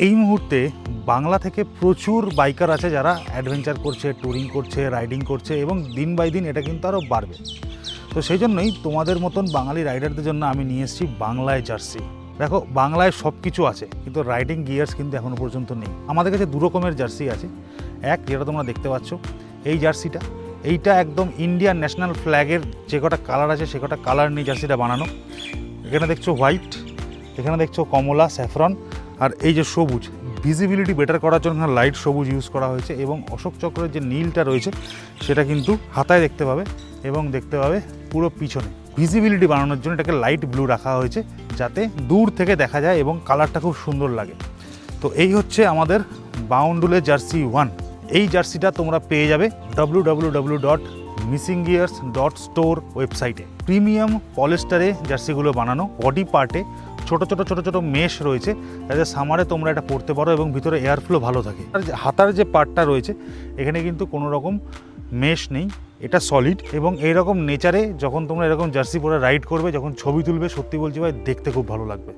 এই মুহূর্তে বাংলা থেকে প্রচুর বাইকার আছে যারা অ্যাডভেঞ্চার করছে, ট্যুরিং করছে, রাইডিং করছে এবং দিন বাই দিন এটা কিন্তু আরও বাড়বে। তো সেই জন্যই তোমাদের মতন বাঙালি রাইডারদের জন্য আমি নিয়ে এসেছি বাংলায় জার্সি। দেখো, বাংলায় সব কিছু আছে কিন্তু রাইডিং গিয়ার্স কিন্তু এখনও পর্যন্ত নেই। আমাদের কাছে দু রকমের জার্সি আছে। এক, যেটা তোমরা দেখতে পাচ্ছ এই জার্সিটা, এইটা একদম ইন্ডিয়ান ন্যাশনাল ফ্ল্যাগের যে কটা কালার আছে সে কটা কালার নিয়ে জার্সিটা বানানো। এখানে দেখছো হোয়াইট, এখানে দেখছো কমলা, স্যাফরন, আর এই যে সবুজ, ভিজিবিলিটি বেটার করার জন্য লাইট সবুজ ইউজ করা হয়েছে। এবং অশোক চক্রের যে নীলটা রয়েছে সেটা কিন্তু হাতায় দেখতে পাবে এবং দেখতে পাবে পুরো পিছনে। ভিজিবিলিটি বাড়ানোর জন্য এটাকে লাইট ব্লু রাখা হয়েছে যাতে দূর থেকে দেখা যায় এবং কালারটা খুব সুন্দর লাগে। তো এই হচ্ছে আমাদের বাউন্ডুলের জার্সি 1। এই জার্সিটা তোমরা পেয়ে যাবে www.missinggears.store ওয়েবসাইটে। প্রিমিয়াম পলিস্টারে জার্সিগুলো বানানো, বডি পার্টে ছোট ছোট মেশ রয়েছে যাতে সামারে তোমরা এটা পরতে পারো এবং ভিতরে এয়ার ফ্লো ভালো থাকে। আর হাতার যে পার্টটা রয়েছে এখানে কিন্তু কোনো রকম মেশ নেই, এটা সলিড। এবং এইরকম নেচারে যখন তোমরা এরকম জার্সি পরে রাইড করবে, যখন ছবি তুলবে, সত্যি বলছি ভাই দেখতে খুব ভালো লাগবে।